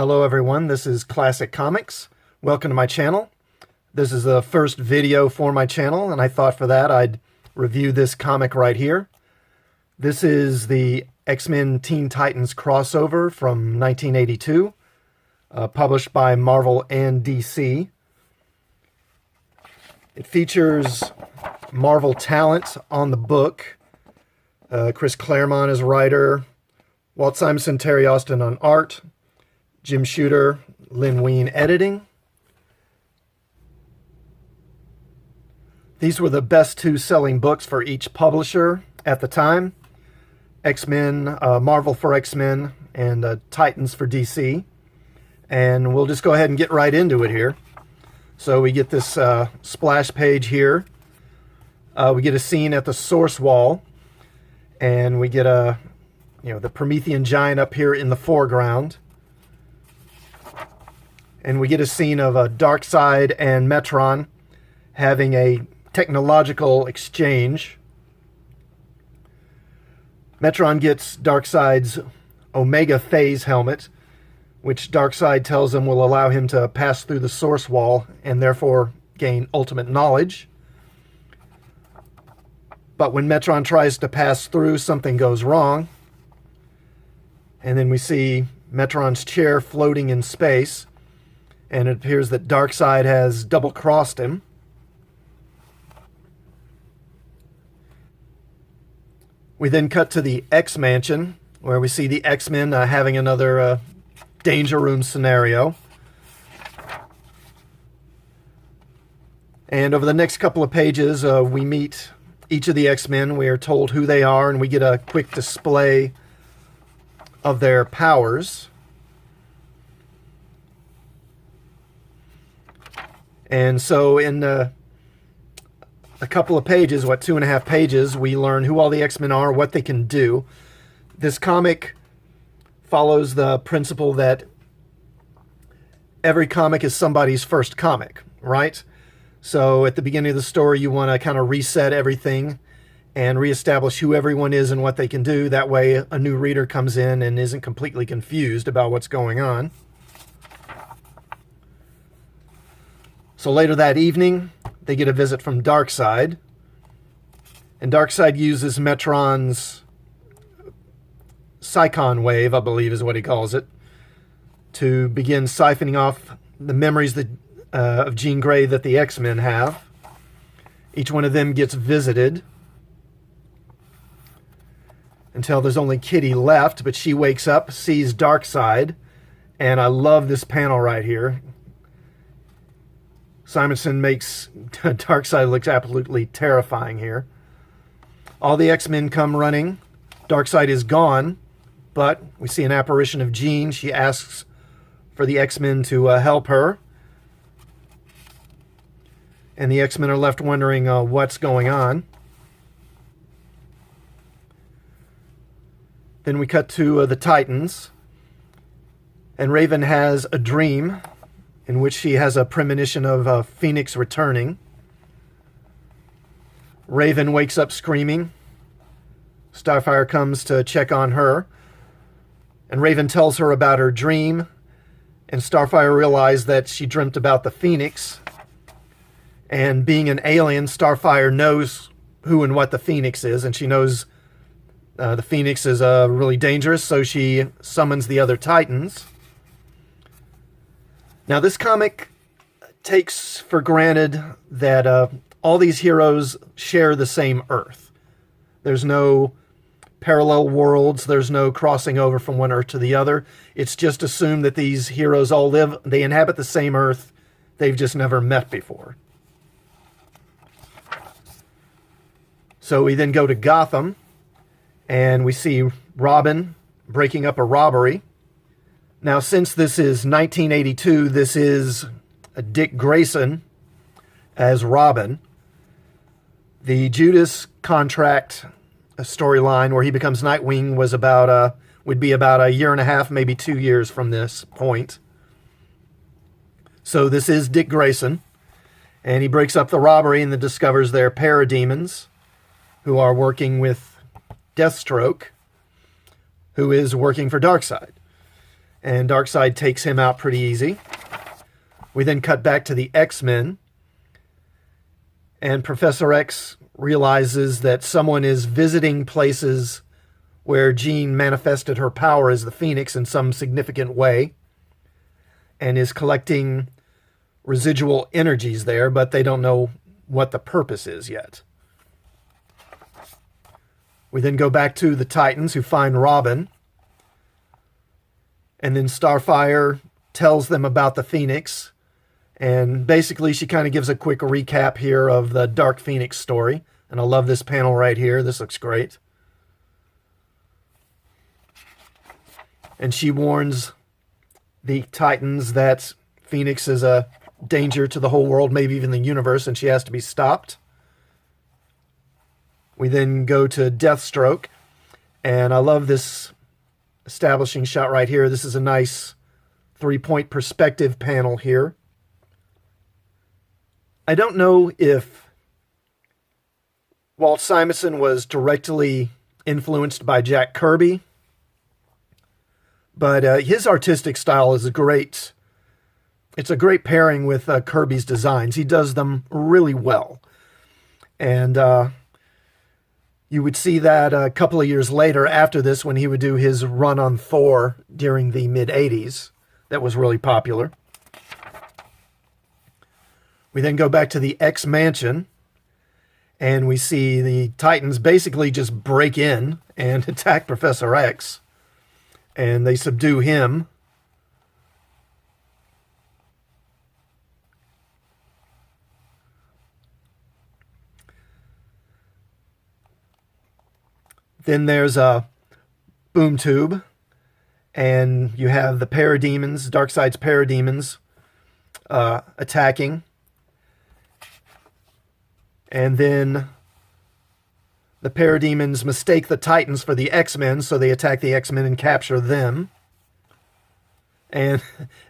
Hello everyone, this is Classic Comics. Welcome to my channel. This is the first video for my channel, and I thought for that I'd review this comic right here. This is the X-Men Teen Titans crossover from 1982, published by Marvel and DC. It features Marvel talent on the book. Chris Claremont as writer, Walt Simonson, Terry Austin on art, Jim Shooter, Lynn Wein editing. These were the best two selling books for each publisher at the time. X-Men, Marvel for X-Men, and Titans for DC. And we'll just go ahead and get right into it here. So we get this splash page here. We get a scene at the source wall. And we get the Promethean giant up here in the foreground. And we get a scene of Darkseid and Metron having a technological exchange. Metron gets Darkseid's Omega Phase helmet, which Darkseid tells him will allow him to pass through the source wall and therefore gain ultimate knowledge. But when Metron tries to pass through, something goes wrong. And then we see Metron's chair floating in space. And it appears that Darkseid has double-crossed him. We then cut to the X-Mansion, where we see the X-Men having another danger room scenario. And over the next couple of pages, we meet each of the X-Men. We are told who they are, and we get a quick display of their powers. And so in a couple of pages, 2.5 pages, we learn who all the X-Men are, what they can do. This comic follows the principle that every comic is somebody's first comic, right? So at the beginning of the story, you want to kind of reset everything and reestablish who everyone is and what they can do. That way a new reader comes in and isn't completely confused about what's going on. So later that evening, they get a visit from Darkseid. And Darkseid uses Metron's Psychon wave, I believe is what he calls it, to begin siphoning off the memories of Jean Grey that the X-Men have. Each one of them gets visited until there's only Kitty left, but she wakes up, sees Darkseid, and I love this panel right here. Simonson makes Darkseid look absolutely terrifying here. All the X-Men come running. Darkseid is gone, but we see an apparition of Jean. She asks for the X-Men to help her. And the X-Men are left wondering what's going on. Then we cut to the Titans. And Raven has a dream in which she has a premonition of Phoenix returning. Raven wakes up screaming. Starfire comes to check on her. And Raven tells her about her dream. And Starfire realizes that she dreamt about the Phoenix. And being an alien, Starfire knows who and what the Phoenix is. And she knows the Phoenix is really dangerous, so she summons the other Titans. Now, this comic takes for granted that all these heroes share the same Earth. There's no parallel worlds. There's no crossing over from one Earth to the other. It's just assumed that these heroes all they inhabit the same Earth. They've just never met before. So we then go to Gotham, and we see Robin breaking up a robbery. Now, since this is 1982, this is Dick Grayson as Robin. The Judas contract storyline where he becomes Nightwing was would be about 1.5 years, maybe 2 years from this point. So this is Dick Grayson, and he breaks up the robbery and then discovers they're parademons who are working with Deathstroke, who is working for Darkseid. and Darkseid takes him out pretty easy. We then cut back to the X-Men, and Professor X realizes that someone is visiting places where Jean manifested her power as the Phoenix in some significant way, and is collecting residual energies there, but they don't know what the purpose is yet. We then go back to the Titans, who find Robin, and then Starfire tells them about the Phoenix, and basically she kind of gives a quick recap here of the Dark Phoenix story, and I love this panel right here. This looks great. And she warns the Titans that Phoenix is a danger to the whole world, maybe even the universe, and she has to be stopped. We then go to Deathstroke, and I love this establishing shot right here. This is a nice 3-point perspective panel here. I don't know if Walt Simonson was directly influenced by Jack Kirby, but his artistic style is great. It's a great pairing with Kirby's designs. He does them really well. And you would see that a couple of years later after this, when he would do his run on Thor during the mid-'80s. That was really popular. We then go back to the X-Mansion, and we see the Titans basically just break in and attack Professor X, and they subdue him. Then there's a boom tube, and you have the parademons, Darkseid's parademons, attacking. And then the parademons mistake the Titans for the X-Men, so they attack the X-Men and capture them. And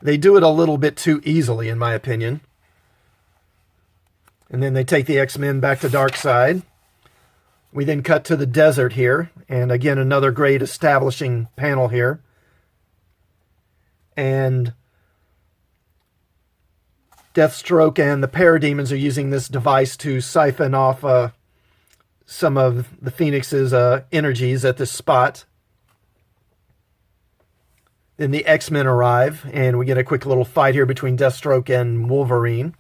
they do it a little bit too easily, in my opinion. And then they take the X-Men back to Darkseid. We then cut to the desert here, and again, another great establishing panel here. And Deathstroke and the parademons are using this device to siphon off some of the Phoenix's energies at this spot. Then the X-Men arrive, and we get a quick little fight here between Deathstroke and Wolverine.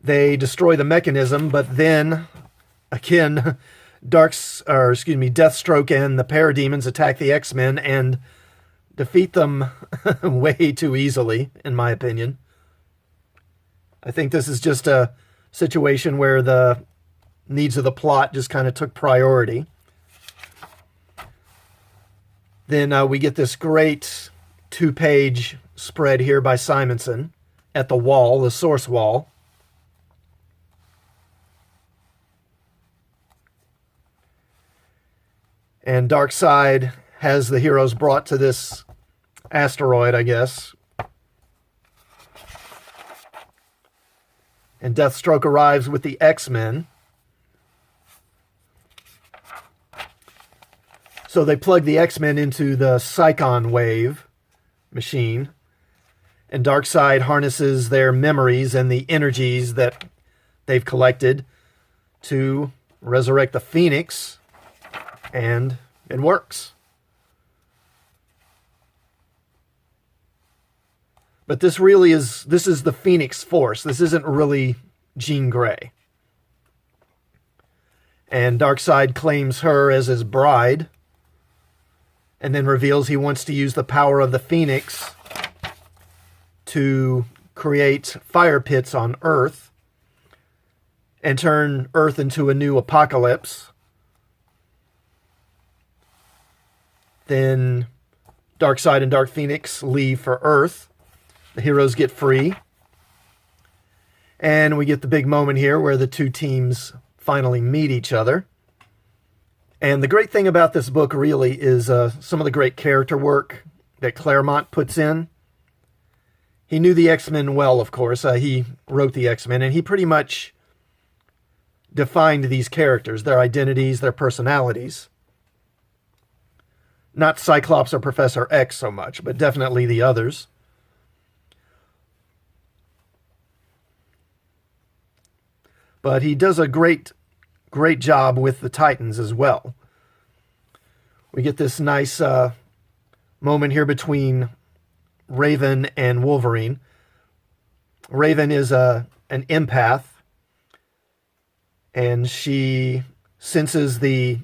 They destroy the mechanism, but then again, Deathstroke and the parademons attack the X-Men and defeat them way too easily, in my opinion. I think this is just a situation where the needs of the plot just kind of took priority. Then we get this great 2-page spread here by Simonson at the wall, the source wall. And Darkseid has the heroes brought to this asteroid, I guess. And Deathstroke arrives with the X-Men. So they plug the X-Men into the Psychon wave machine. And Darkseid harnesses their memories and the energies that they've collected to resurrect the Phoenix. And it works. But this is the Phoenix Force. This isn't really Jean Grey. And Darkseid claims her as his bride, and then reveals he wants to use the power of the Phoenix to create fire pits on Earth and turn Earth into a new apocalypse. Then Darkseid and Dark Phoenix leave for Earth. The heroes get free. And we get the big moment here where the two teams finally meet each other. And the great thing about this book really is some of the great character work that Claremont puts in. He knew the X-Men well, of course. He wrote the X-Men, and he pretty much defined these characters, their identities, their personalities. Not Cyclops or Professor X so much, but definitely the others. But he does a great job with the Titans as well. We get this nice moment here between Raven and Wolverine. Raven is an empath, and she senses the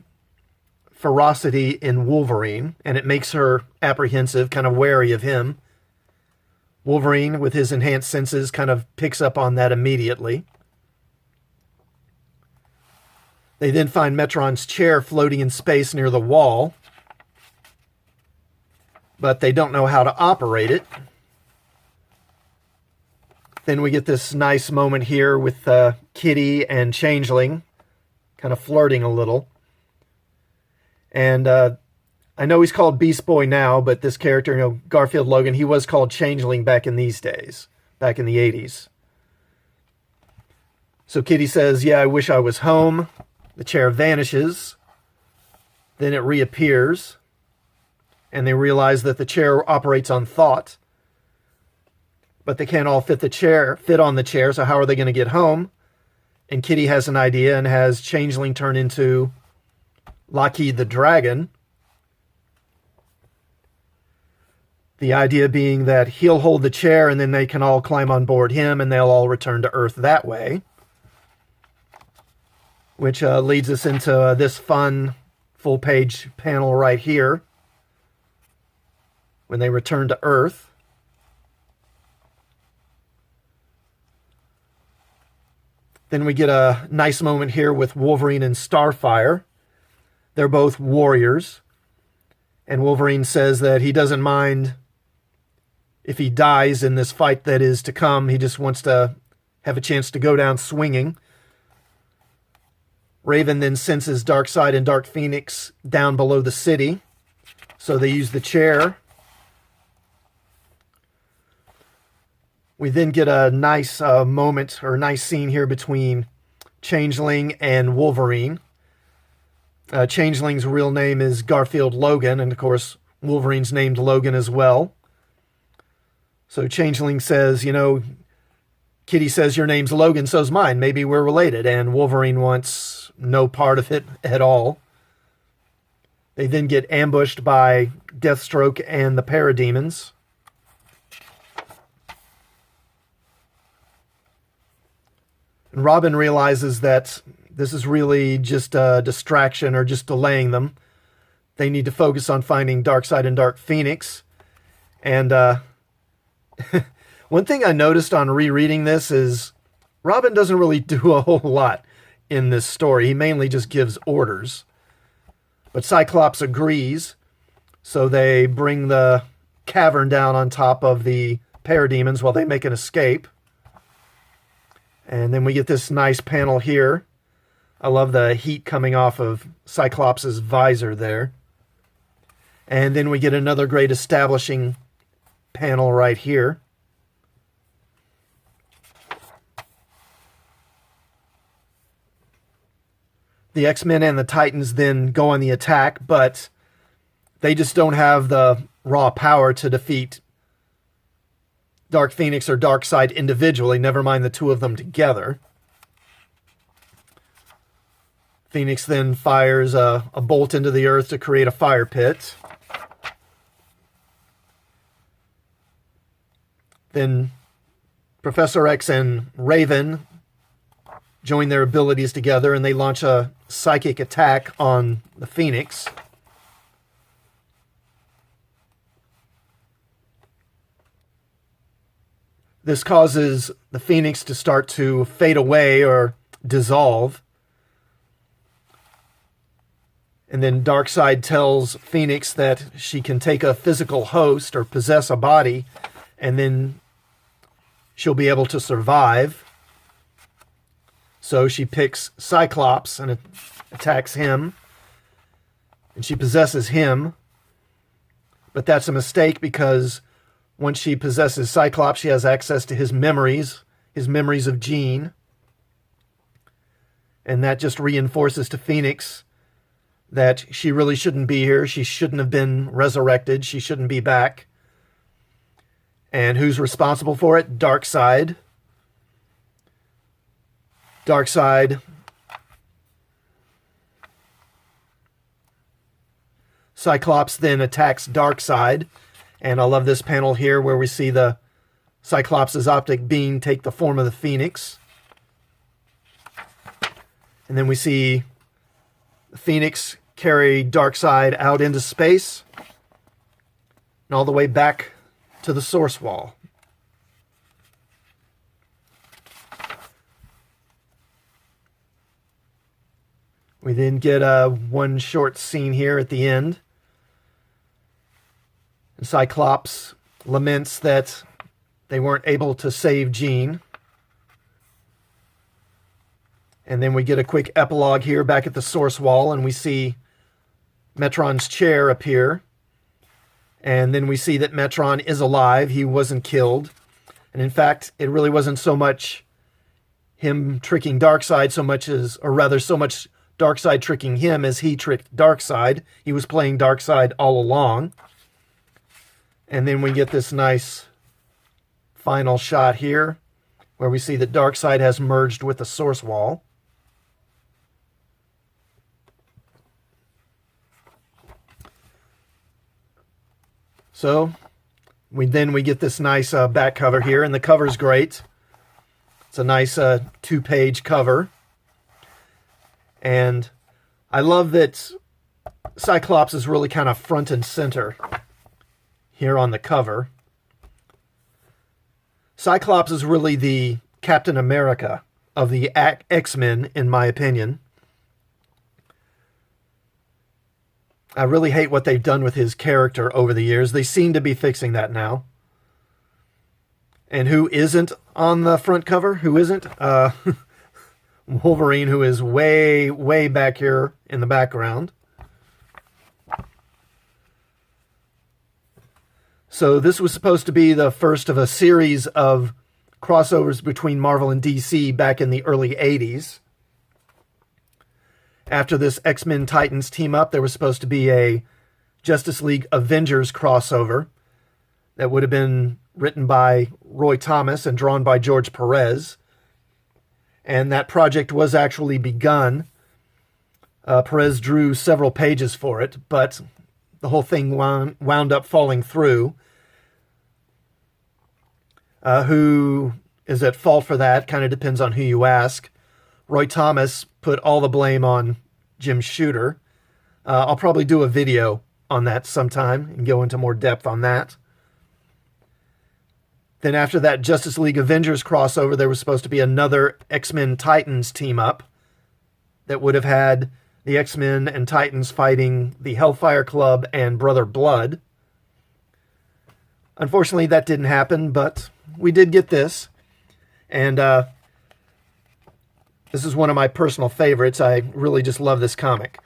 ferocity in Wolverine, and it makes her apprehensive, kind of wary of him. Wolverine, with his enhanced senses, kind of picks up on that immediately. They then find Metron's chair floating in space near the wall, but they don't know how to operate it. Then we get this nice moment here with Kitty and Changeling kind of flirting a little. And I know he's called Beast Boy now, but this character, Garfield Logan, he was called Changeling back in these days, back in the 80s. So Kitty says, "Yeah, I wish I was home." The chair vanishes. Then it reappears. And they realize that the chair operates on thought. But they can't all fit on the chair, so how are they going to get home? And Kitty has an idea and has Changeling turn into Lockheed the Dragon. The idea being that he'll hold the chair and then they can all climb on board him and they'll all return to Earth that way. Which leads us into this fun full-page panel right here when they return to Earth. Then we get a nice moment here with Wolverine and Starfire. They're both warriors. And Wolverine says that he doesn't mind if he dies in this fight that is to come. He just wants to have a chance to go down swinging. Raven then senses Darkseid and Dark Phoenix down below the city. So they use the chair. We then get a nice moment, or a nice scene here between Changeling and Wolverine. Changeling's real name is Garfield Logan, and of course Wolverine's named Logan as well. So Changeling says, Kitty says, "Your name's Logan, so's mine. Maybe we're related." And Wolverine wants no part of it at all. They then get ambushed by Deathstroke and the Parademons. And Robin realizes that this is really just a distraction or just delaying them. They need to focus on finding Darkseid and Dark Phoenix. And one thing I noticed on rereading this is Robin doesn't really do a whole lot in this story. He mainly just gives orders. But Cyclops agrees, so they bring the cavern down on top of the Parademons while they make an escape. And then we get this nice panel here. I love the heat coming off of Cyclops' visor there. And then we get another great establishing panel right here. The X-Men and the Titans then go on the attack, but they just don't have the raw power to defeat Dark Phoenix or Darkseid individually, never mind the two of them together. Phoenix then fires a bolt into the earth to create a fire pit. Then Professor X and Raven join their abilities together and they launch a psychic attack on the Phoenix. This causes the Phoenix to start to fade away or dissolve. And then Darkseid tells Phoenix that she can take a physical host or possess a body, and then she'll be able to survive. So she picks Cyclops and attacks him, and she possesses him. But that's a mistake because once she possesses Cyclops, she has access to his memories of Jean. And that just reinforces to Phoenix that she really shouldn't be here. She shouldn't have been resurrected. She shouldn't be back. And who's responsible for it? Darkseid. Darkseid. Cyclops then attacks Darkseid. And I love this panel here where we see the Cyclops' optic beam take the form of the Phoenix. And then we see the Phoenix carry Darkseid out into space and all the way back to the source wall. We then get one short scene here at the end. And Cyclops laments that they weren't able to save Jean. And then we get a quick epilogue here back at the source wall, and we see Metron's chair appear. And then we see that Metron is alive. He wasn't killed. And in fact, it really wasn't so much him tricking Darkseid so much Darkseid tricking him as he tricked Darkseid. He was playing Darkseid all along. And then we get this nice final shot here where we see that Darkseid has merged with the source wall. So we get this nice back cover here, and the cover's great. It's a nice 2-page cover. And I love that Cyclops is really kind of front and center here on the cover. Cyclops is really the Captain America of the X-Men, in my opinion. I really hate what they've done with his character over the years. They seem to be fixing that now. And who isn't on the front cover? Who isn't? Wolverine, who is way, way back here in the background. So this was supposed to be the first of a series of crossovers between Marvel and DC back in the early 80s. After this X-Men Titans team up, there was supposed to be a Justice League Avengers crossover that would have been written by Roy Thomas and drawn by George Perez. And that project was actually begun. Perez drew several pages for it, but the whole thing wound up falling through. Who is at fault for that? Kind of depends on who you ask. Roy Thomas put all the blame on Jim Shooter. I'll probably do a video on that sometime and go into more depth on that. Then after that Justice League Avengers crossover, there was supposed to be another X-Men Titans team up that would have had the X-Men and Titans fighting the Hellfire Club and Brother Blood. Unfortunately, that didn't happen, but we did get this. And this is one of my personal favorites. I really just love this comic.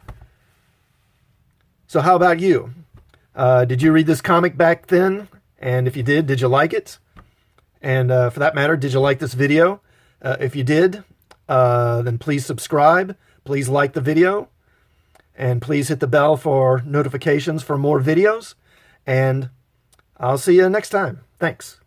So how about you? Did you read this comic back then? And if you did you like it? And for that matter, did you like this video? If you did, then please subscribe. Please like the video. And please hit the bell for notifications for more videos. And I'll see you next time. Thanks.